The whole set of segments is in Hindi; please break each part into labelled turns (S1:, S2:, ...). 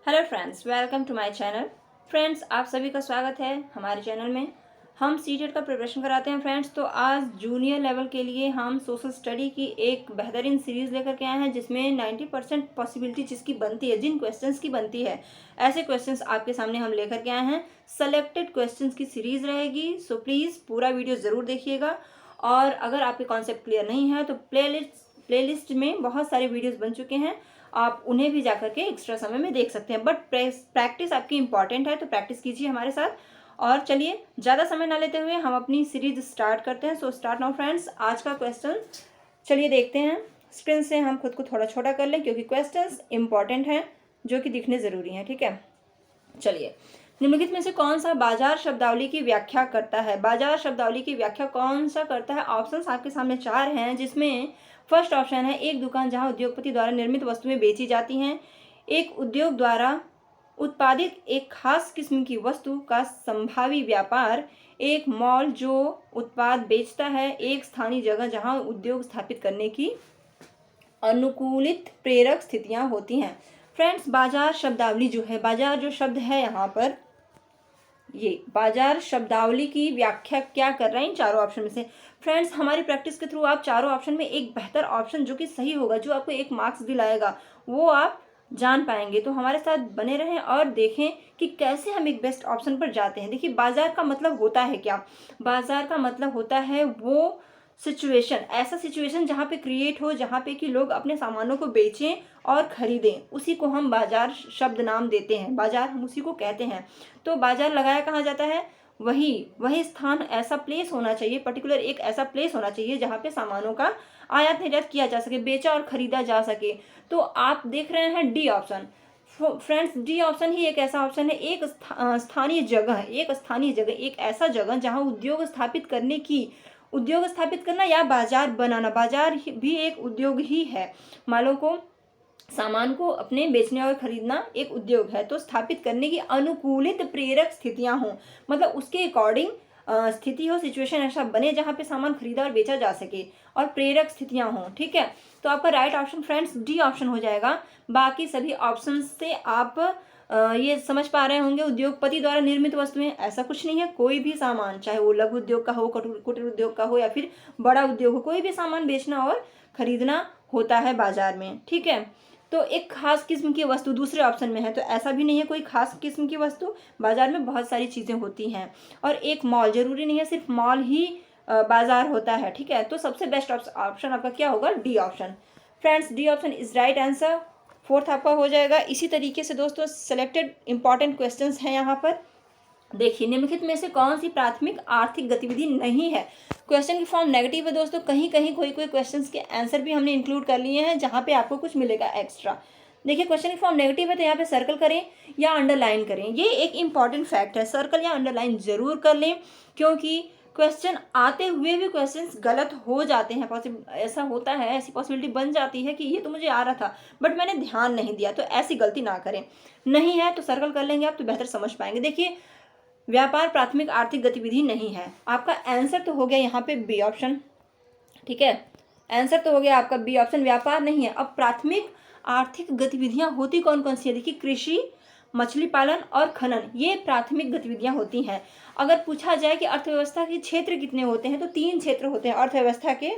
S1: Hello friends, welcome to my channel. Friends, आप सभी का स्वागत है हमारे चैनल में। हम सीटेट का प्रिपरेशन कराते हैं फ्रेंड्स। तो आज जूनियर लेवल के लिए हम सोशल स्टडी की एक बेहतरीन सीरीज़ लेकर के आए हैं, जिसमें 90% पॉसिबिलिटी जिसकी बनती है, जिन क्वेश्चंस की बनती है, ऐसे क्वेश्चंस आपके सामने हम लेकर के आए हैं। सेलेक्टेड क्वेश्चंस की सीरीज़ रहेगी, सो प्लीज़ पूरा वीडियो ज़रूर देखिएगा। और अगर आपके कॉन्सेप्ट क्लियर नहीं है तो प्लेलिस्ट में बहुत सारे वीडियोज़ बन चुके हैं, आप उन्हें भी जाकर के एक्स्ट्रा समय में देख सकते हैं। बट प्रैक्टिस आपकी इंपॉर्टेंट है, तो प्रैक्टिस कीजिए हमारे साथ। और चलिए ज़्यादा समय ना लेते हुए हम अपनी सीरीज स्टार्ट करते हैं। So start now friends. आज का क्वेश्चन चलिए देखते हैं। स्क्रीन से हम खुद को थोड़ा छोटा कर लें, क्योंकि क्वेश्चंस इंपॉर्टेंट हैं जो कि दिखने ज़रूरी हैं। ठीक है, चलिए। निम्नलिखित में से कौन सा बाजार शब्दावली की व्याख्या करता है? बाजार शब्दावली की व्याख्या कौन सा करता है? ऑप्शंस आपके सामने चार हैं, जिसमें फर्स्ट ऑप्शन है एक दुकान जहां उद्योगपति द्वारा निर्मित वस्तुएं बेची जाती हैं। एक उद्योग द्वारा उत्पादित एक खास किस्म की वस्तु का संभावी व्यापार। एक मॉल जो उत्पाद बेचता है। एक स्थानीय जगह जहां उद्योग स्थापित करने की अनुकूलित प्रेरक स्थितियां होती हैं। फ्रेंड्स, बाजार शब्दावली जो है, बाजार जो शब्द है यहाँ पर, ये बाजार शब्दावली की व्याख्या क्या कर रहा है इन चारों ऑप्शन में से? फ्रेंड्स, हमारी प्रैक्टिस के थ्रू आप चारों ऑप्शन में एक बेहतर ऑप्शन जो कि सही होगा, जो आपको एक मार्क्स दिलाएगा, वो आप जान पाएंगे। तो हमारे साथ बने रहें और देखें कि कैसे हम एक बेस्ट ऑप्शन पर जाते हैं। देखिए, बाजार का मतलब होता है क्या? बाजार का मतलब होता है वो सिचुएशन, ऐसा सिचुएशन जहाँ पे क्रिएट हो, जहाँ पे कि लोग अपने सामानों को बेचें और खरीदें, उसी को हम बाजार शब्द नाम देते हैं। बाजार हम उसी को कहते हैं। तो बाजार लगाया कहाँ जाता है? वही स्थान, ऐसा प्लेस होना चाहिए, पर्टिकुलर एक ऐसा प्लेस होना चाहिए जहाँ पे सामानों का आयात निर्यात किया जा सके, बेचा और खरीदा जा सके। तो आप देख रहे हैं D option. Friends, D option ही एक ऐसा ऑप्शन है, एक स्थानीय जगह, एक ऐसा जगह जहाँ उद्योग स्थापित करना या बाजार बनाना। बाजार भी एक उद्योग ही है। मालों को, सामान को अपने बेचने और खरीदना एक उद्योग है। तो स्थापित करने की अनुकूलित प्रेरक स्थितियां हों, मतलब उसके अकॉर्डिंग स्थिति हो, सिचुएशन ऐसा बने जहां पे सामान खरीदा और बेचा जा सके, और प्रेरक स्थितियां हों। ठीक है, तो आपका right option friends D option हो जाएगा। बाकी सभी ऑप्शन से आप ये समझ पा रहे होंगे, उद्योगपति द्वारा निर्मित वस्तुएं, ऐसा कुछ नहीं है। कोई भी सामान, चाहे वो लघु उद्योग का हो, कुटीर उद्योग का हो, या फिर बड़ा उद्योग हो, कोई भी सामान बेचना और खरीदना होता है बाजार में। ठीक है, तो एक खास किस्म की वस्तु दूसरे ऑप्शन में है, तो ऐसा भी नहीं है कोई खास किस्म की वस्तु। बाजार में बहुत सारी चीज़ें होती हैं। और एक मॉल, जरूरी नहीं है सिर्फ मॉल ही बाजार होता है। ठीक है, तो सबसे बेस्ट ऑप्शन आपका क्या होगा? D option. Friends, D option is right answer. Fourth आपका हो जाएगा। इसी तरीके से दोस्तों सेलेक्टेड इंपॉर्टेंट क्वेश्चंस हैं यहाँ पर। देखिए, निम्नलिखित में से कौन सी प्राथमिक आर्थिक गतिविधि नहीं है? क्वेश्चन की फॉर्म नेगेटिव है दोस्तों। कहीं कहीं कोई क्वेश्चंस के आंसर भी हमने इंक्लूड कर लिए हैं, जहाँ पे आपको कुछ मिलेगा एक्स्ट्रा। देखिए, क्वेश्चन की फॉर्म नेगेटिव है, तो यहाँ पे सर्कल करें या अंडरलाइन करें। ये एक इंपॉर्टेंट फैक्ट है, सर्कल या अंडरलाइन जरूर कर लें, क्योंकि क्वेश्चन आते हुए भी क्वेश्चंस गलत हो जाते हैं। ऐसा होता है, ऐसी पॉसिबिलिटी बन जाती है कि ये तो मुझे आ रहा था बट मैंने ध्यान नहीं दिया, तो ऐसी गलती ना करें। नहीं है तो सर्कल कर लेंगे आप, तो बेहतर समझ पाएंगे। देखिए, व्यापार प्राथमिक आर्थिक गतिविधि नहीं है। आपका आंसर तो हो गया यहाँ पे बी ऑप्शन। ठीक है, आंसर तो हो गया आपका बी ऑप्शन, व्यापार नहीं है। अब प्राथमिक आर्थिक गतिविधियां होती कौन कौन सी है? देखिए, कृषि, मछली पालन और खनन, ये प्राथमिक गतिविधियां होती हैं। अगर पूछा जाए कि अर्थव्यवस्था के क्षेत्र कितने होते हैं, तो 3 क्षेत्र होते हैं। अर्थव्यवस्था के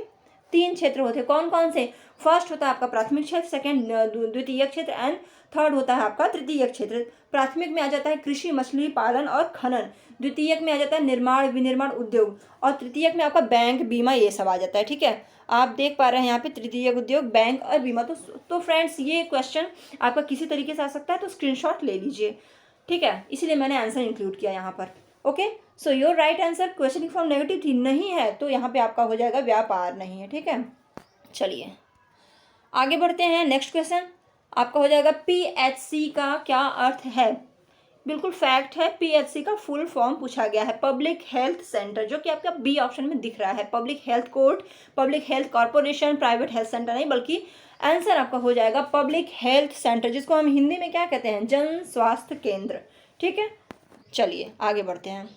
S1: 3 क्षेत्र होते हैं। कौन कौन से? फर्स्ट होता है आपका प्राथमिक क्षेत्र, सेकंड द्वितीय क्षेत्र, एंड थर्ड होता है आपका तृतीय क्षेत्र। प्राथमिक में आ जाता है कृषि, मछली पालन और खनन। द्वितीयक में आ जाता है निर्माण, विनिर्माण, उद्योग। और तृतीयक में आपका बैंक, बीमा, ये सब आ जाता है। ठीक है, आप देख पा रहे हैं यहाँ पे तृतीयक उद्योग, बैंक और बीमा। तो फ्रेंड्स, ये क्वेश्चन आपका किसी तरीके से आ सकता है, तो स्क्रीनशॉट ले लीजिए। ठीक है, इसीलिए मैंने आंसर इंक्लूड किया यहाँ पर। Okay, so your right answer, question की फॉर्म नेगेटिव थी, नहीं है, तो यहाँ पे आपका हो जाएगा व्यापार नहीं है। ठीक है, चलिए आगे बढ़ते हैं। नेक्स्ट क्वेश्चन आपका हो जाएगा पीएचसी का क्या अर्थ है? बिल्कुल फैक्ट है, पीएचसी का फुल फॉर्म पूछा गया है, पब्लिक हेल्थ सेंटर, जो कि आपका बी ऑप्शन में दिख रहा है। Public health court, public health corporation, private health centre नहीं, बल्कि आंसर आपका हो जाएगा पब्लिक हेल्थ सेंटर, जिसको हम हिंदी में क्या कहते हैं? जन स्वास्थ्य केंद्र। ठीक है, चलिए आगे बढ़ते हैं।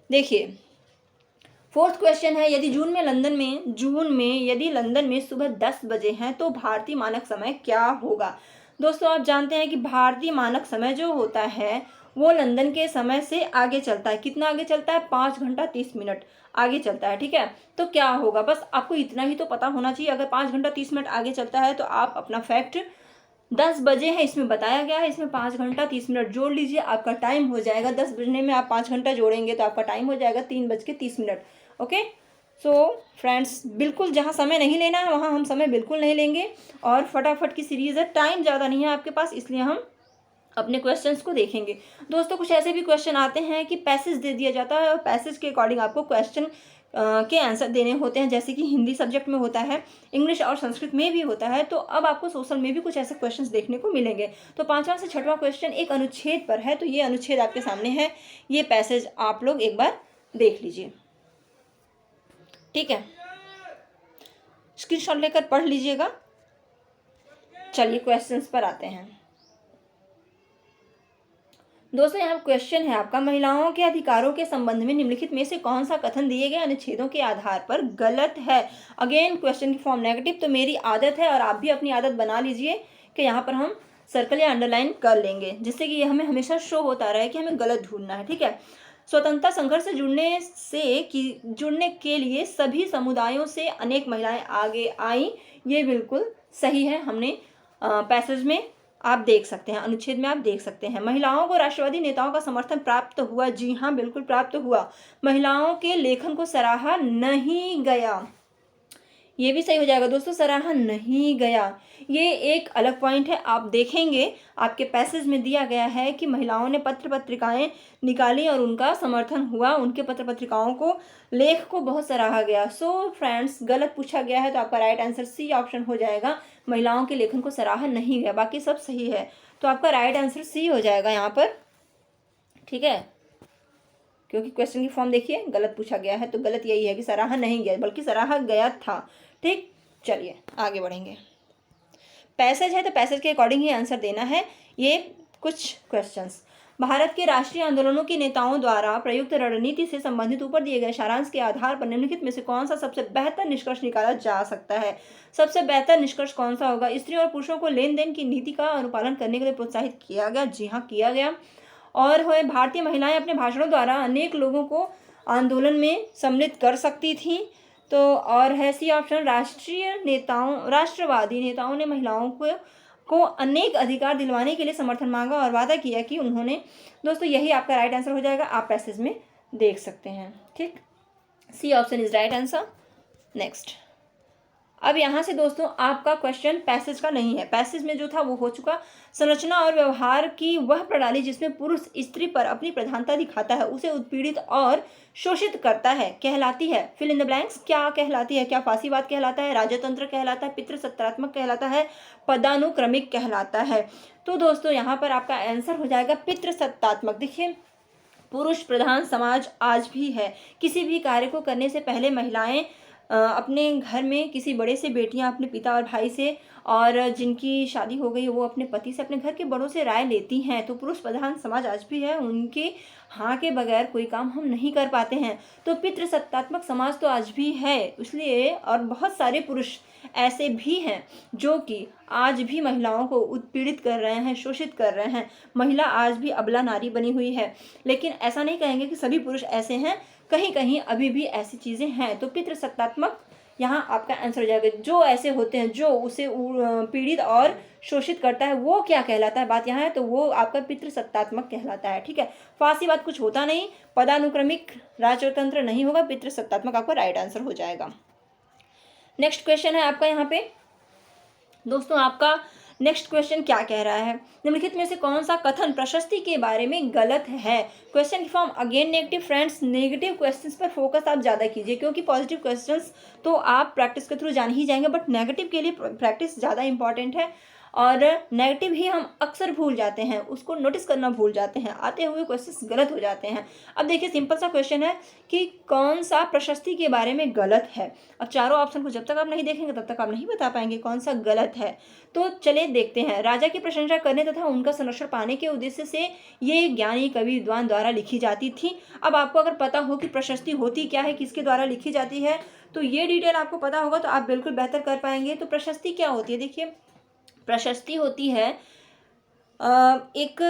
S1: देखिए, फोर्थ क्वेश्चन है, यदि जून में यदि लंदन में सुबह 10 बजे हैं तो भारतीय मानक समय क्या होगा? दोस्तों आप जानते हैं कि भारतीय मानक समय जो होता है वो लंदन के समय से आगे चलता है। कितना आगे चलता है? 5 घंटा 30 मिनट आगे चलता है। ठीक है, तो क्या होगा, बस आपको इतना ही तो पता होना चाहिए। अगर 5 घंटा 30 मिनट आगे चलता है तो आप अपना फैक्ट 10 बजे है इसमें बताया गया है, इसमें 5 घंटा 30 मिनट जोड़ लीजिए, आपका टाइम हो जाएगा। 10 बजने में आप 5 घंटा जोड़ेंगे तो आपका टाइम हो जाएगा 3 बज के 30 मिनट। ओके, सो फ्रेंड्स, बिल्कुल जहाँ समय नहीं लेना है वहाँ हम समय बिल्कुल नहीं लेंगे। और फटाफट की सीरीज़ है, टाइम ज़्यादा नहीं है आपके पास, इसलिए हम अपने क्वेश्चंस को देखेंगे। दोस्तों कुछ ऐसे भी क्वेश्चन आते हैं कि पैसेज दे दिया जाता है और पैसेज के अकॉर्डिंग आपको क्वेश्चन के आंसर देने होते हैं, जैसे कि हिंदी सब्जेक्ट में होता है, इंग्लिश और संस्कृत में भी होता है। तो अब आपको सोशल में भी कुछ ऐसे क्वेश्चंस देखने को मिलेंगे। तो 5वां से 6वां क्वेश्चन एक अनुच्छेद पर है, तो ये अनुच्छेद आपके सामने है, ये पैसेज आप लोग एक बार देख लीजिए। ठीक है, स्क्रीनशॉट लेकर पढ़ लीजिएगा। चलिए क्वेश्चंस पर आते हैं। दोस्तों यहाँ क्वेश्चन है आपका, महिलाओं के अधिकारों के संबंध में निम्नलिखित में से कौन सा कथन दिए गए अनुच्छेदों के आधार पर गलत है। अगेन क्वेश्चन की फॉर्म नेगेटिव, तो मेरी आदत है और आप भी अपनी आदत बना लीजिए कि यहाँ पर हम सर्कल या अंडरलाइन कर लेंगे, जिससे कि ये हमें हमेशा शो होता रहे कि हमें गलत ढूंढना है। ठीक है, स्वतंत्रता संघर्ष से जुड़ने के लिए सभी समुदायों से अनेक महिलाएं आगे आई, ये बिल्कुल सही है। हमने पैसेज में आप देख सकते हैं, अनुच्छेद में आप देख सकते हैं। महिलाओं को राष्ट्रवादी नेताओं का समर्थन प्राप्त हुआ, जी हाँ बिल्कुल प्राप्त हुआ। महिलाओं के लेखन को सराहा नहीं गया, ये भी सही हो जाएगा दोस्तों, सराहा नहीं गया। ये एक अलग पॉइंट है, आप देखेंगे आपके पैसेज में दिया गया है कि महिलाओं ने पत्र पत्रिकाएं निकाली और उनका समर्थन हुआ, उनके पत्र पत्रिकाओं को, लेख को बहुत सराहा गया। सो फ्रेंड्स, गलत पूछा गया है तो आपका राइट आंसर सी ऑप्शन हो जाएगा, महिलाओं के लेखन को सराहा नहीं गया, बाकी सब सही है। तो आपका राइट आंसर सी हो जाएगा यहाँ पर। ठीक है, क्योंकि क्वेश्चन की फॉर्म देखिए, गलत पूछा गया है तो गलत यही है कि सराहा नहीं गया, बल्कि सराहा गया था। ठीक, चलिए आगे बढ़ेंगे। पैसेज है तो पैसेज के अकॉर्डिंग ही आंसर देना है। ये कुछ क्वेश्चंस, भारत के राष्ट्रीय आंदोलनों के नेताओं द्वारा प्रयुक्त रणनीति से संबंधित ऊपर दिए गए सारांश के आधार पर निम्नलिखित में से कौन सा सबसे बेहतर निष्कर्ष निकाला जा सकता है। सबसे बेहतर निष्कर्ष कौन सा होगा? स्त्री और पुरुषों को लेन देन की नीति का अनुपालन करने के लिए प्रोत्साहित किया गया, जी हाँ किया गया। और भारतीय महिलाएं अपने भाषणों द्वारा अनेक लोगों को आंदोलन में सम्मिलित कर सकती थी। तो और है सी ऑप्शन, राष्ट्रवादी नेताओं ने महिलाओं को अनेक अधिकार दिलवाने के लिए समर्थन मांगा और वादा किया कि उन्होंने। दोस्तों यही आपका राइट आंसर हो जाएगा, आप पैसेज में देख सकते हैं। ठीक, C option is right answer. Next, अब यहाँ से दोस्तों आपका क्वेश्चन पैसेज का नहीं है, पैसेज में जो था वो हो चुका। संरचना और व्यवहार की वह प्रणाली जिसमें पुरुष स्त्री पर अपनी प्रधानता दिखाता है उसे उत्पीड़ित और शोषित करता है कहलाती है, फिल इन द ब्लैंक्स। क्या कहलाती है? क्या फांसीवाद कहलाता है, राजतंत्र कहलाता है, पितृसत्तात्मक कहलाता है, पदानुक्रमिक कहलाता है? तो दोस्तों यहाँ पर आपका आंसर हो जाएगा पितृसत्तात्मक। देखिए, पुरुष प्रधान समाज आज भी है। किसी भी कार्य को करने से पहले महिलाएं अपने घर में किसी बड़े से, बेटियां अपने पिता और भाई से, और जिनकी शादी हो गई वो अपने पति से, अपने घर के बड़ों से राय लेती हैं। तो पुरुष प्रधान समाज आज भी है, उनके हाँ के बगैर कोई काम हम नहीं कर पाते हैं। तो पितृसत्तात्मक समाज तो आज भी है, इसलिए। और बहुत सारे पुरुष ऐसे भी हैं जो कि आज भी महिलाओं को उत्पीड़ित कर रहे हैं, शोषित कर रहे हैं। महिला आज भी अबला नारी बनी हुई है, लेकिन ऐसा नहीं कहेंगे कि सभी पुरुष ऐसे हैं, कहीं कहीं अभी भी ऐसी चीज़ें हैं। तो पितृसत्तात्मक यहाँ आपका आंसर हो जाएगा। जो ऐसे होते हैं जो उसे पीड़ित और शोषित करता है वो क्या कहलाता है, बात यहाँ है, तो वो आपका पितृसत्तात्मक कहलाता है। ठीक है, फांसीवाद कुछ होता नहीं, पदानुक्रमिक राजतंत्र नहीं होगा, पितृसत्तात्मक आपका राइट आंसर हो जाएगा। नेक्स्ट क्वेश्चन है आपका यहाँ पे दोस्तों, आपका नेक्स्ट क्वेश्चन क्या कह रहा है? निम्नलिखित में से कौन सा कथन प्रशस्ति के बारे में गलत है? क्वेश्चन की form again negative. Friends, negative questions पर फोकस आप ज़्यादा कीजिए, क्योंकि पॉजिटिव क्वेश्चंस तो आप प्रैक्टिस के थ्रू जान ही जाएंगे, बट नेगेटिव के लिए प्रैक्टिस ज़्यादा इंपॉर्टेंट है। और नेगेटिव ही हम अक्सर भूल जाते हैं, उसको नोटिस करना भूल जाते हैं, आते हुए क्वेश्चंस गलत हो जाते हैं। अब देखिए, सिंपल सा क्वेश्चन है कि कौन सा प्रशस्ति के बारे में गलत है। अब चारों ऑप्शन को जब तक आप नहीं देखेंगे तब तक आप नहीं बता पाएंगे कौन सा गलत है। तो चलिए देखते हैं। राजा की प्रशंसा करने तथा उनका संरक्षण पाने के उद्देश्य से ये ज्ञानी कवि विद्वान द्वारा लिखी जाती थी। अब आपको अगर पता हो कि प्रशस्ति होती क्या है, किसके द्वारा लिखी जाती है, तो ये डिटेल आपको पता होगा तो आप बिल्कुल बेहतर कर पाएंगे। तो प्रशस्ति क्या होती है? देखिए, प्रशस्ति होती है एक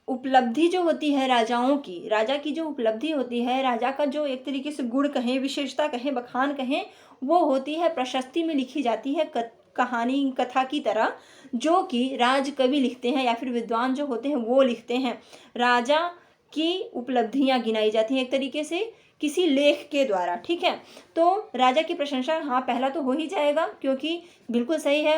S1: उपलब्धि जो होती है राजाओं की, राजा की जो उपलब्धि होती है, राजा का जो एक तरीके से गुण कहें, विशेषता कहें, बखान कहें, वो होती है प्रशस्ति में लिखी जाती है कहानी कथा की तरह, जो कि राजकवि लिखते हैं या फिर विद्वान जो होते हैं वो लिखते हैं। राजा की उपलब्धियां गिनाई जाती हैं एक तरीके से किसी लेख के द्वारा, ठीक है। तो राजा की प्रशंसा हाँ पहला तो हो ही जाएगा, क्योंकि बिल्कुल सही है,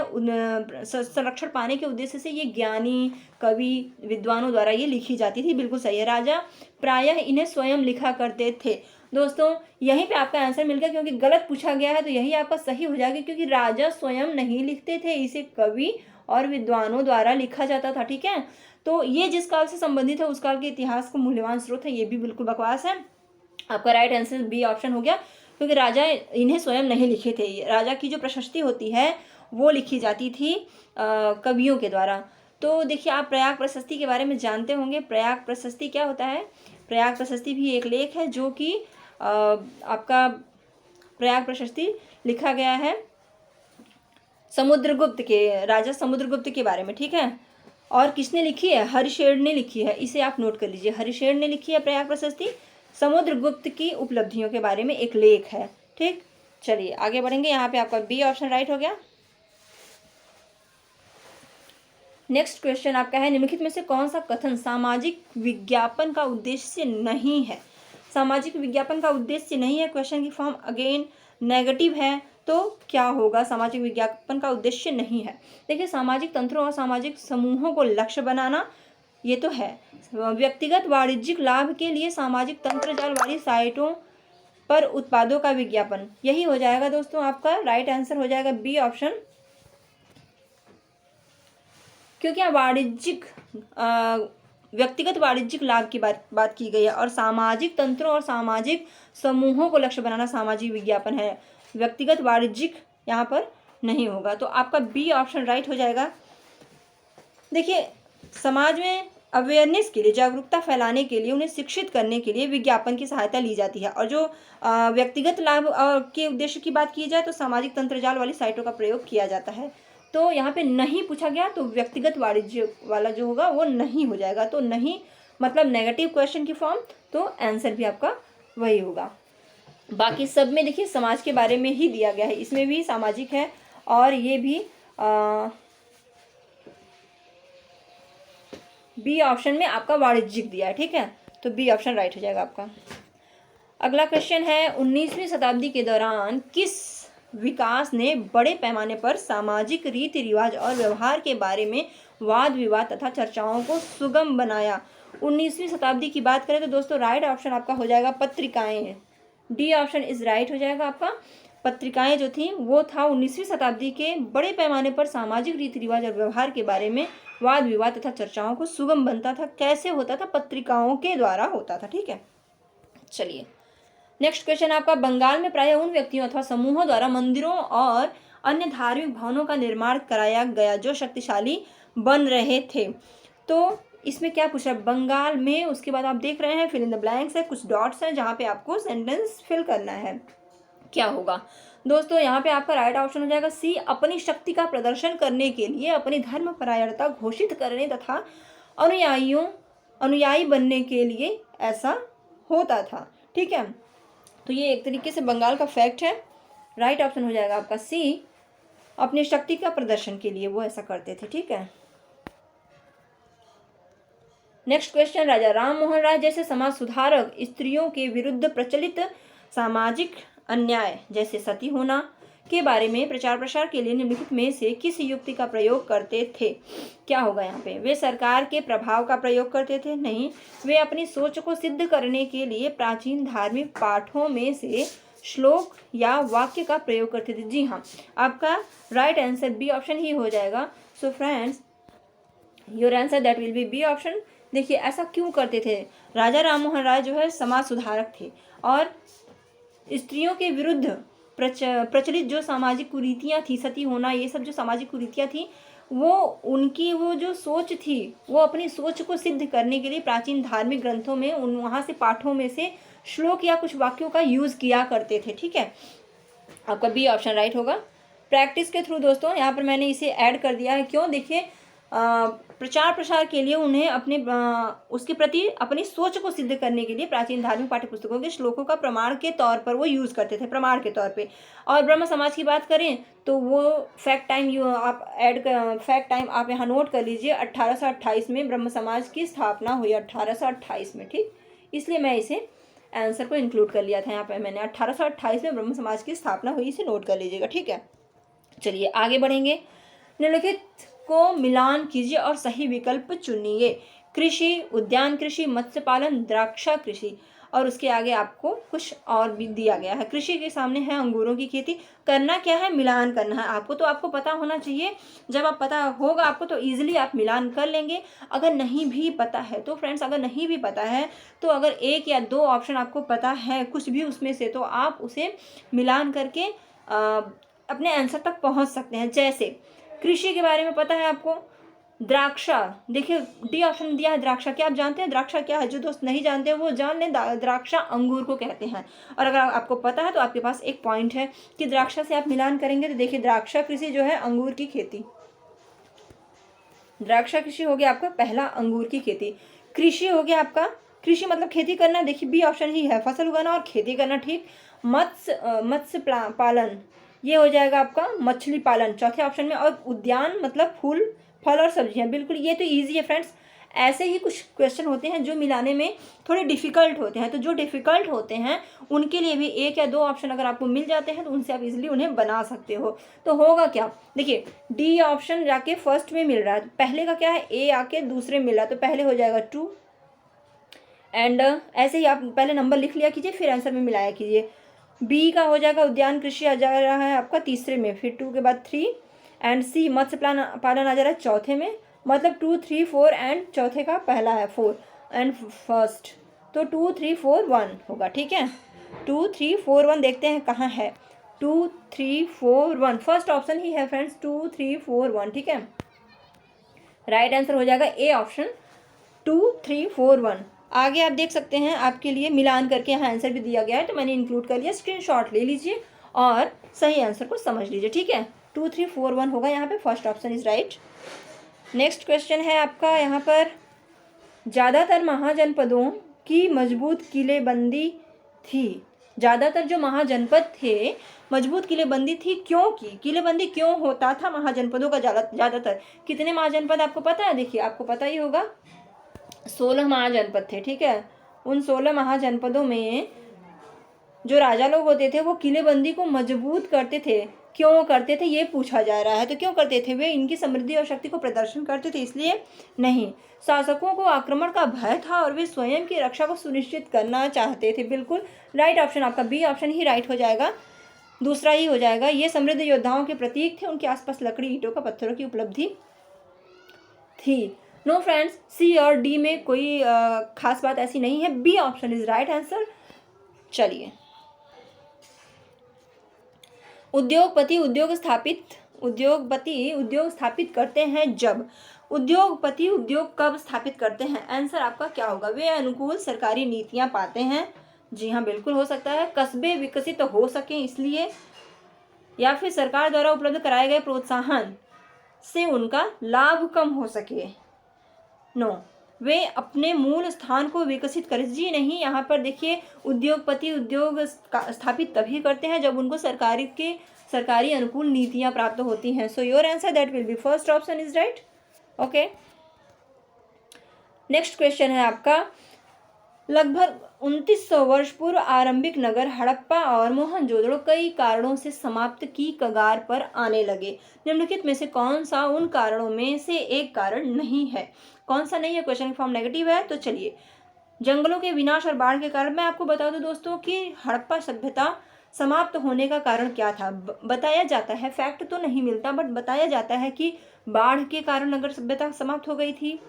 S1: संरक्षण पाने के उद्देश्य से ये ज्ञानी कवि विद्वानों द्वारा ये लिखी जाती थी, बिल्कुल सही है। राजा प्रायः इन्हें स्वयं लिखा करते थे। दोस्तों यहीं पे आपका आंसर मिल गया, क्योंकि गलत पूछा गया है तो यही आपका सही हो जाएगा, क्योंकि राजा स्वयं नहीं लिखते थे, इसे कवि और विद्वानों द्वारा लिखा जाता था, ठीक है। तो ये जिस काल से संबंधित है उस काल के इतिहास का मूल्यवान स्रोत है, ये भी बिल्कुल बकवास है। आपका राइट आंसर बी ऑप्शन हो गया, क्योंकि राजा इन्हें स्वयं नहीं लिखे थे। राजा की जो प्रशस्ति होती है वो लिखी जाती थी कवियों के द्वारा। तो देखिए आप प्रयाग प्रशस्ति के बारे में जानते होंगे। प्रयाग प्रशस्ति क्या होता है? प्रयाग प्रशस्ति भी एक लेख है जो कि आपका प्रयाग प्रशस्ति लिखा गया है समुद्रगुप्त के, राजा समुद्रगुप्त के बारे में, ठीक है। और किसने लिखी है? हरिशेर ने लिखी है, इसे आप नोट कर लीजिए। हरिशेर ने लिखी है प्रयाग प्रशस्ति, समुद्रगुप्त की उपलब्धियों के बारे में एक लेख है, ठीक। चलिए आगे बढ़ेंगे। यहाँ पे आपका बी ऑप्शन राइट हो गया। नेक्स्ट क्वेश्चन आपका है, निम्नलिखित में से कौन सा कथन सामाजिक विज्ञापन का उद्देश्य नहीं है? सामाजिक विज्ञापन का उद्देश्य नहीं है, क्वेश्चन की फॉर्म अगेन नेगेटिव है, तो क्या होगा? सामाजिक विज्ञापन का उद्देश्य नहीं है। देखिए सामाजिक तंत्रों और सामाजिक समूहों को लक्ष्य बनाना, ये तो है। व्यक्तिगत वाणिज्यिक लाभ के लिए सामाजिक तंत्र जाल वाली साइटों पर उत्पादों का विज्ञापन, यही हो जाएगा दोस्तों आपका राइट आंसर हो जाएगा बी ऑप्शन। क्योंकि यहाँ वाणिज्यिक व्यक्तिगत वाणिज्यिक लाभ की बात की गई है, और सामाजिक तंत्रों और सामाजिक समूहों को लक्ष्य बनाना सामाजिक विज्ञापन है। व्यक्तिगत वाणिज्यिक यहाँ पर नहीं होगा, तो आपका बी ऑप्शन राइट हो जाएगा। देखिए समाज में अवेयरनेस के लिए, जागरूकता फैलाने के लिए, उन्हें शिक्षित करने के लिए विज्ञापन की सहायता ली जाती है। और जो व्यक्तिगत लाभ के उद्देश्य की बात की जाए तो सामाजिक तंत्रजाल वाली साइटों का प्रयोग किया जाता है। तो यहाँ पे नहीं पूछा गया, तो व्यक्तिगत वाणिज्य वाला जो होगा वो नहीं हो जाएगा। तो नहीं मतलब नेगेटिव क्वेश्चन की फॉर्म, तो आंसर भी आपका वही होगा। बाकी सब में देखिए समाज के बारे में ही दिया गया है, इसमें भी सामाजिक है और ये भी बी ऑप्शन में आपका वाणिज्यिक दिया है, ठीक है। तो बी ऑप्शन राइट हो जाएगा आपका। अगला क्वेश्चन है, 19वीं शताब्दी के दौरान किस विकास ने बड़े पैमाने पर सामाजिक रीति रिवाज और व्यवहार के बारे में वाद विवाद तथा चर्चाओं को सुगम बनाया? 19वीं शताब्दी की बात करें तो दोस्तों राइट ऑप्शन आपका हो जाएगा पत्रिकाएं। डी ऑप्शन इज राइट हो जाएगा आपका। पत्रिकाएं जो थी वो था 19वीं शताब्दी के बड़े पैमाने पर सामाजिक रीति रिवाज और व्यवहार के बारे में वाद विवाद तथा चर्चाओं को सुगम बनता था। कैसे होता था? पत्रिकाओं के द्वारा होता था, ठीक है। चलिए नेक्स्ट क्वेश्चन आपका, बंगाल में प्रायः उन व्यक्तियों अथवा समूहों द्वारा मंदिरों और अन्य धार्मिक भवनों का निर्माण कराया गया जो शक्तिशाली बन रहे थे। तो इसमें क्या पूछा है? बंगाल में, उसके बाद आप देख रहे हैं फिल इन द ब्लैंक्स है, कुछ डॉट्स हैं जहाँ पे आपको सेंटेंस फिल करना है। क्या होगा दोस्तों? यहाँ पे आपका राइट ऑप्शन हो जाएगा सी, अपनी शक्ति का प्रदर्शन करने के लिए अपनी धर्मपरायणता घोषित करने तथा अनुयायी बनने के लिए ऐसा होता था, ठीक है। तो ये एक तरीके से बंगाल का फैक्ट है। राइट ऑप्शन हो जाएगा आपका सी, अपनी शक्ति का प्रदर्शन के लिए वो ऐसा करते थे, ठीक है। नेक्स्ट क्वेश्चन, राजा राम मोहन राय जैसे समाज सुधारक स्त्रियों के विरुद्ध प्रचलित सामाजिक अन्याय जैसे सती होना के बारे में प्रचार प्रसार के लिए निम्नलिखित में से किस युक्ति का प्रयोग करते थे? क्या होगा यहाँ पे? वे सरकार के प्रभाव का प्रयोग करते थे? नहीं, वे अपनी सोच को सिद्ध करने के लिए प्राचीन धार्मिक पाठों में से श्लोक या वाक्य का प्रयोग करते थे। जी हाँ, आपका राइट आंसर बी ऑप्शन ही हो जाएगा। So friends your answer that will be B option. देखिए ऐसा क्यों करते थे? राजा राम मोहन राय जो है समाज सुधारक थे और स्त्रियों के विरुद्ध प्रचलित जो सामाजिक कुरीतियाँ थी, सती होना, ये सब जो सामाजिक कुरीतियाँ थी, वो उनकी वो जो सोच थी वो अपनी सोच को सिद्ध करने के लिए प्राचीन धार्मिक ग्रंथों में वहाँ से पाठों में से श्लोक या कुछ वाक्यों का यूज़ किया करते थे, ठीक है। आपका बी ऑप्शन राइट होगा। प्रैक्टिस के थ्रू दोस्तों यहाँ पर मैंने इसे ऐड कर दिया है। क्यों? देखिए प्रचार प्रसार के लिए उन्हें अपने उसके प्रति अपनी सोच को सिद्ध करने के लिए प्राचीन धार्मिक पाठ्य पुस्तकों के श्लोकों का प्रमाण के तौर पर वो यूज़ करते थे, प्रमाण के तौर पे। और ब्रह्म समाज की बात करें तो वो फैक्ट टाइम आप यहाँ नोट कर लीजिए, 1828 में ब्रह्म समाज की स्थापना हुई, 1828 में, ठीक। इसलिए मैं इसे आंसर को इंक्लूड कर लिया था यहाँ पे मैंने, 1828 में ब्रह्म समाज की स्थापना हुई, इसे नोट कर लीजिएगा, ठीक है। चलिए आगे बढ़ेंगे। निम्नलिखित को मिलान कीजिए और सही विकल्प चुनिए। कृषि, उद्यान कृषि, मत्स्य पालन, द्राक्षा कृषि, और उसके आगे आपको कुछ और भी दिया गया है। कृषि के सामने है अंगूरों की खेती। करना क्या है? मिलान करना है आपको। तो आपको पता होना चाहिए, जब आप पता होगा आपको तो ईजिली आप मिलान कर लेंगे। अगर नहीं भी पता है तो फ्रेंड्स, अगर नहीं भी पता है तो अगर एक या दो ऑप्शन आपको पता है कुछ भी उसमें से, तो आप उसे मिलान करके अपने आंसर तक पहुंच सकते हैं। जैसे कृषि के बारे में पता है आपको, द्राक्षा, देखिए डी ऑप्शन दिया है द्राक्षा। क्या आप जानते हैं द्राक्षा क्या है? जो दोस्त नहीं जानते हैं वो जान लें, द्राक्षा अंगूर को कहते हैं। और अगर आपको पता है तो आपके पास एक पॉइंट है कि द्राक्षा से आप मिलान करेंगे तो देखिए द्राक्षा कृषि जो है अंगूर की खेती, द्राक्षा कृषि हो गया आपका पहला, अंगूर की खेती। कृषि हो गया आपका, कृषि मतलब खेती करना, देखिए बी ऑप्शन ही है, फसल उगाना और खेती करना, ठीक। मत्स्य पालन, ये हो जाएगा आपका मछली पालन चौथे ऑप्शन में। और उद्यान मतलब फूल, फल और सब्जियां, बिल्कुल ये तो ईजी है फ्रेंड्स। ऐसे ही कुछ क्वेश्चन होते हैं जो मिलाने में थोड़े डिफिकल्ट होते हैं, तो जो डिफिकल्ट होते हैं उनके लिए भी एक या दो ऑप्शन अगर आपको मिल जाते हैं तो उनसे आप इजीली उन्हें बना सकते हो। तो होगा क्या, देखिए डी ऑप्शन जाके फर्स्ट में मिल रहा है, पहले का क्या है, ए आके दूसरे में मिल रहा है, तो पहले हो जाएगा 2 एंड ऐसे ही आप पहले नंबर लिख लिया कीजिए फिर आंसर में मिलाया कीजिए। बी का हो जाएगा उद्यान कृषि आ जा रहा है आपका तीसरे में, फिर 2 के बाद 3 एंड सी मत्स्य पालन आ जा रहा है चौथे में, मतलब 2 3 4 एंड चौथे का पहला है 4 एंड फर्स्ट, तो 2 3 4 1 होगा, ठीक है। 2 3 4 1 देखते हैं कहाँ है, 2 3 4 1 फर्स्ट ऑप्शन ही है फ्रेंड्स, 2 3 4 1, ठीक है। राइट आंसर हो जाएगा ए ऑप्शन 2 3 4 1। आगे आप देख सकते हैं आपके लिए मिलान करके यहाँ आंसर भी दिया गया है, तो मैंने इंक्लूड कर लिया, स्क्रीनशॉट ले लीजिए और सही आंसर को समझ लीजिए, ठीक है। 2 3 4 1 होगा यहाँ पे, first option is right. Next question है आपका यहाँ पर, ज़्यादातर महाजनपदों की मजबूत किलेबंदी थी। ज़्यादातर जो महाजनपद थे मजबूत किलेबंदी थी, क्यों की? किलेबंदी क्यों होता था महाजनपदों का? ज़्यादातर कितने महाजनपद आपको पता है? देखिए आपको पता ही होगा 16 महाजनपद थे, ठीक है। उन 16 महाजनपदों में जो राजा लोग होते थे वो किलेबंदी को मजबूत करते थे। क्यों करते थे ये पूछा जा रहा है, तो क्यों करते थे? वे इनकी समृद्धि और शक्ति को प्रदर्शन करते थे इसलिए नहीं, शासकों को आक्रमण का भय था और वे स्वयं की रक्षा को सुनिश्चित करना चाहते थे। बिल्कुल राइट ऑप्शन आपका बी ऑप्शन ही राइट हो जाएगा, दूसरा ही हो जाएगा। ये समृद्ध योद्धाओं के प्रतीक थे, उनके आसपास लकड़ी, ईंटों का, पत्थरों की उपलब्धि थी। नो फ्रेंड्स, सी और डी में कोई खास बात ऐसी नहीं है, B option is right answer. चलिए, उद्योगपति उद्योग स्थापित करते हैं जब। उद्योगपति उद्योग कब स्थापित करते हैं? आंसर आपका क्या होगा? वे अनुकूल सरकारी नीतियां पाते हैं, जी हाँ बिल्कुल हो सकता है, कस्बे विकसित हो सकें इसलिए, या फिर सरकार द्वारा उपलब्ध कराए गए प्रोत्साहन से उनका लाभ कम हो सके। नो, वे अपने मूल स्थान को विकसित करें, जी नहीं। यहाँ पर देखिए उद्योगपति उद्योग स्थापित तभी करते हैं जब उनको सरकारी अनुकूल नीतियाँ प्राप्त होती हैं। सो your answer that will B first option is right. Okay, next question है आपका, लगभग 2900 वर्ष पूर्व आरंभिक नगर हड़प्पा और मोहनजोदड़ो कई कारणों से समाप्त की कगार पर आने लगे। निम्नलिखित में से कौन सा उन कारणों में से एक कारण नहीं है? कौन सा नहीं है? क्वेश्चन फॉर्म नेगेटिव है, तो चलिए, जंगलों के विनाश और बाढ़ के कारण। मैं आपको बता दूं दोस्तों कि हड़प्पा सभ्यता समाप्त होने का कारण क्या था, बताया जाता है, फैक्ट तो नहीं मिलता बट बताया जाता है कि बाढ़ के कारण नगर सभ्यता समाप्त हो गई थी,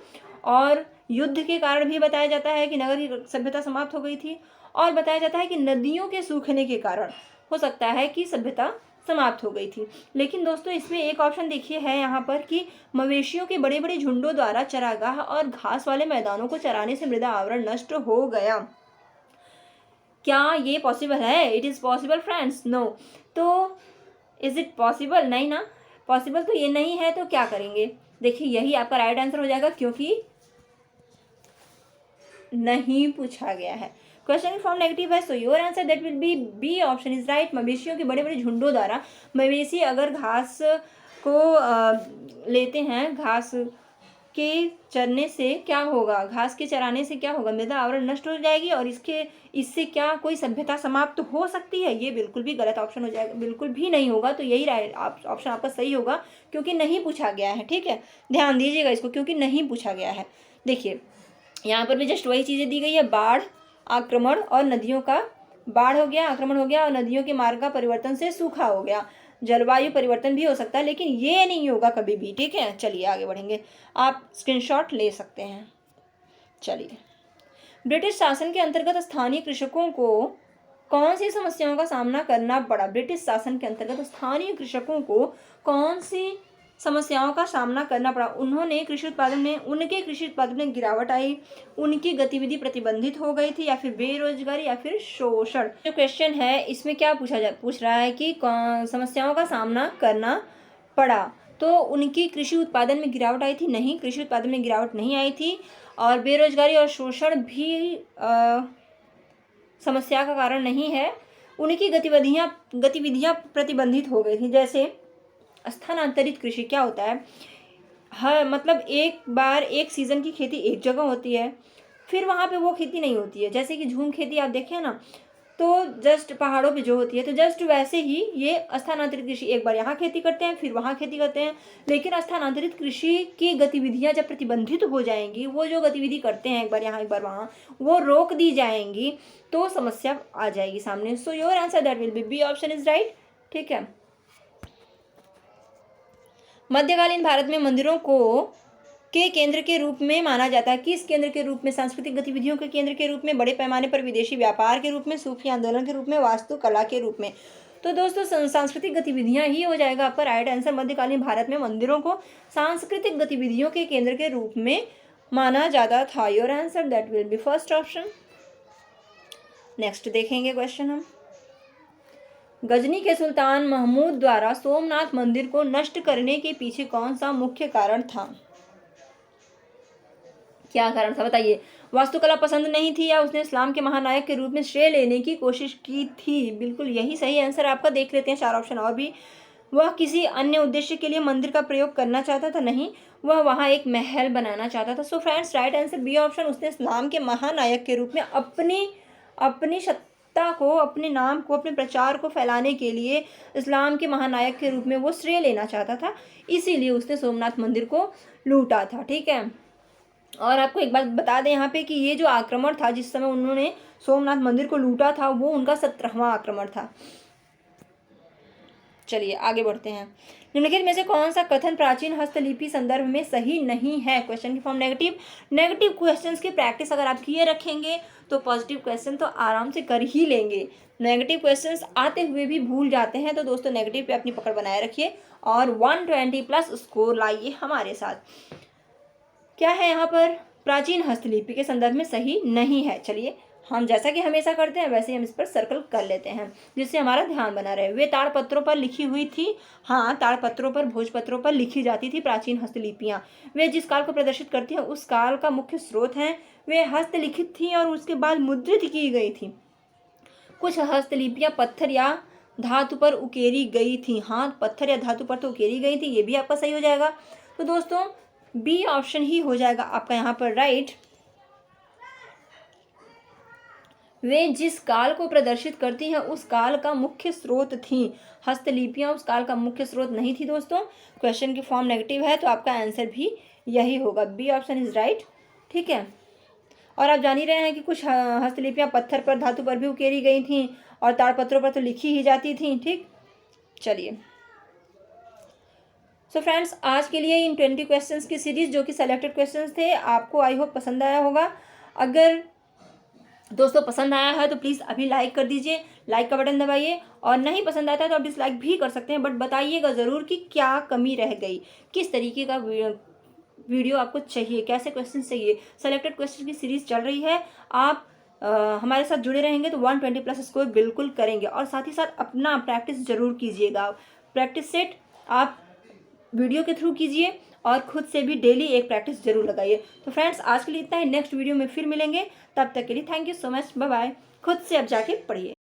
S1: और युद्ध के कारण भी बताया जाता है कि नगर की सभ्यता समाप्त हो गई थी, और बताया जाता है कि नदियों के सूखने के कारण हो सकता है कि सभ्यता समाप्त हो गई थी। लेकिन दोस्तों इसमें एक ऑप्शन देखिए है यहाँ पर कि मवेशियों के बड़े बड़े झुंडों द्वारा चरागाह और घास वाले मैदानों को चराने से मृदा आवरण नष्ट हो गया। क्या ये पॉसिबल है? It is possible friends? No. तो इज इट पॉसिबल? नहीं ना, पॉसिबल तो ये नहीं है, तो क्या करेंगे? देखिए यही आपका राइट आंसर हो जाएगा, क्योंकि नहीं पूछा गया है। क्वेश्चन फॉर्म नेगेटिव है, so your answer that will be B option is right. मवेशियों के बड़े बड़े झुंडों द्वारा मवेशी अगर घास को लेते हैं, घास के चरने से क्या होगा, घास के चराने से क्या होगा, मृदा आवरण नष्ट हो जाएगी और इससे क्या कोई सभ्यता समाप्त हो सकती है? ये बिल्कुल भी गलत ऑप्शन हो जाएगा, बिल्कुल भी नहीं होगा। तो यही राइट ऑप्शन आपका सही होगा, क्योंकि नहीं पूछा गया है। ठीक है, ध्यान दीजिएगा इसको, क्योंकि नहीं पूछा गया है। देखिए यहाँ पर भी जस्ट वही चीज़ें दी गई है, बाढ़, आक्रमण और नदियों का, बाढ़ हो गया, आक्रमण हो गया और नदियों के मार्ग का परिवर्तन से सूखा हो गया। जलवायु परिवर्तन भी हो सकता है, लेकिन ये नहीं होगा कभी भी। ठीक है, चलिए आगे बढ़ेंगे, आप स्क्रीनशॉट ले सकते हैं। चलिए, ब्रिटिश शासन के अंतर्गत स्थानीय कृषकों को कौन सी समस्याओं का सामना करना पड़ा? ब्रिटिश शासन के अंतर्गत स्थानीय कृषकों को कौन सी समस्याओं का सामना करना पड़ा? उन्होंने कृषि उत्पादन में, उनके कृषि उत्पादन में गिरावट आई, उनकी गतिविधि प्रतिबंधित हो गई थी, या फिर बेरोजगारी, या फिर शोषण। जो क्वेश्चन है इसमें क्या पूछ रहा है कि समस्याओं का सामना करना पड़ा। तो उनकी कृषि उत्पादन में गिरावट आई थी? नहीं, कृषि उत्पादन में गिरावट नहीं आई थी। और बेरोजगारी और शोषण भी समस्या का कारण नहीं है। उनकी गतिविधियां प्रतिबंधित हो गई थी। जैसे स्थानांतरित कृषि क्या होता है? हर मतलब एक बार एक सीज़न की खेती एक जगह होती है, फिर वहाँ पे वो खेती नहीं होती है। जैसे कि झूम खेती आप देखें ना, तो जस्ट पहाड़ों पे जो होती है, तो जस्ट वैसे ही ये स्थानांतरित कृषि, एक बार यहाँ खेती करते हैं, फिर वहाँ खेती करते हैं। लेकिन स्थानांतरित कृषि की गतिविधियाँ जब प्रतिबंधित हो जाएंगी, वो जो गतिविधि करते हैं एक बार यहाँ एक बार वहाँ, वो रोक दी जाएंगी, तो समस्या आ जाएगी सामने। So your answer that will be B option is right. ठीक है, मध्यकालीन भारत में मंदिरों को के केंद्र के रूप में माना जाता है। किस केंद्र के रूप में? सांस्कृतिक गतिविधियों के केंद्र के रूप में, बड़े पैमाने पर विदेशी व्यापार के रूप में, सूफी आंदोलन के रूप में, वास्तुकला के रूप में। तो दोस्तों सांस्कृतिक गतिविधियां ही हो जाएगा आपका राइट आंसर। मध्यकालीन भारत में मंदिरों को सांस्कृतिक गतिविधियों के केंद्र के रूप में माना जाता था। Your answer that will B first option. Next देखेंगे क्वेश्चन हम। गजनी के सुल्तान महमूद द्वारा सोमनाथ मंदिर को नष्ट करने के पीछे कौन सा मुख्य कारण था? क्या कारण था बताइए? वास्तुकला पसंद नहीं थी, या उसने इस्लाम के महानायक के रूप में श्रेय लेने की कोशिश की थी? बिल्कुल यही सही आंसर आपका। देख लेते हैं चार ऑप्शन और भी। वह किसी अन्य उद्देश्य के लिए मंदिर का प्रयोग करना चाहता था? नहीं, वह वहाँ एक महल बनाना चाहता था। So friends right answer B option, उसने इस्लाम के महानायक के रूप में अपनी सत्ता को, अपने नाम को, अपने प्रचार को फैलाने के लिए इस्लाम के महानायक के रूप में वो श्रेय लेना चाहता था, इसीलिए उसने सोमनाथ मंदिर को लूटा था। ठीक है, और आपको एक बात बता दें यहाँ पे कि ये जो आक्रमण था, जिस समय उन्होंने सोमनाथ मंदिर को लूटा था, वो उनका 17वां आक्रमण था। चलिए आगे बढ़ते हैं। निम्नलिखित में से कौन सा कथन प्राचीन हस्तलिपि संदर्भ में सही नहीं है? क्वेश्चन की फॉर्म नेगेटिव क्वेश्चंस की प्रैक्टिस अगर आप किए रखेंगे तो पॉजिटिव क्वेश्चन तो आराम से कर ही लेंगे। नेगेटिव क्वेश्चंस आते हुए भी भूल जाते हैं, तो दोस्तों नेगेटिव पे अपनी पकड़ बनाए रखिए और 120+ स्कोर लाइए हमारे साथ। क्या है यहाँ पर? प्राचीन हस्तलिपि के संदर्भ में सही नहीं है। चलिए हम जैसा कि हमेशा करते हैं वैसे हम इस पर सर्कल कर लेते हैं, जिससे हमारा ध्यान बना रहे। वे ताड़पत्रों पर लिखी हुई थी। हाँ, ताड़पत्रों पर, भोजपत्रों पर लिखी जाती थी प्राचीन हस्तलिपियाँ। वे जिस काल को प्रदर्शित करती हैं उस काल का मुख्य स्रोत हैं। वे हस्तलिखित थी और उसके बाद मुद्रित की गई थी। कुछ हस्तलिपियाँ पत्थर या धातु पर उकेरी गई थी। हाँ, पत्थर या धातु पर तो उकेरी गई थी, ये भी आपका सही हो जाएगा। तो दोस्तों बी ऑप्शन ही हो जाएगा आपका यहाँ पर राइट। वे जिस काल को प्रदर्शित करती हैं उस काल का मुख्य स्रोत थी। हस्तलिपियां उस काल का मुख्य स्रोत नहीं थी। दोस्तों क्वेश्चन की फॉर्म नेगेटिव है, तो आपका आंसर भी यही होगा, बी ऑप्शन इज राइट। ठीक है, और आप जान ही रहे हैं कि कुछ हस्तलिपियां पत्थर पर, धातु पर भी उकेरी गई थी और ताड़पत्रों पर तो लिखी ही जाती थी। ठीक, चलिए सो फ्रेंड्स आज के लिए इन 20 क्वेश्चंस की सीरीज जो कि सेलेक्टेड क्वेश्चंस थे, आपको आई होप पसंद आया होगा। अगर दोस्तों पसंद आया है तो प्लीज़ अभी लाइक कर दीजिए, लाइक का बटन दबाइए, और नहीं पसंद आता है तो आप डिसलाइक भी कर सकते हैं, बट बताइएगा ज़रूर कि क्या कमी रह गई, किस तरीके का वीडियो आपको चाहिए, कैसे क्वेश्चन चाहिए। सेलेक्टेड क्वेश्चन की सीरीज़ चल रही है, आप हमारे साथ जुड़े रहेंगे तो 120+ स्कोर बिल्कुल करेंगे, और साथ ही साथ अपना प्रैक्टिस ज़रूर कीजिएगा। प्रैक्टिस सेट आप वीडियो के थ्रू कीजिए और खुद से भी डेली एक प्रैक्टिस जरूर लगाइए। तो फ्रेंड्स आज के लिए इतना ही, नेक्स्ट वीडियो में फिर मिलेंगे, तब तक के लिए thank you so much, bye bye. खुद से अब जाके पढ़िए।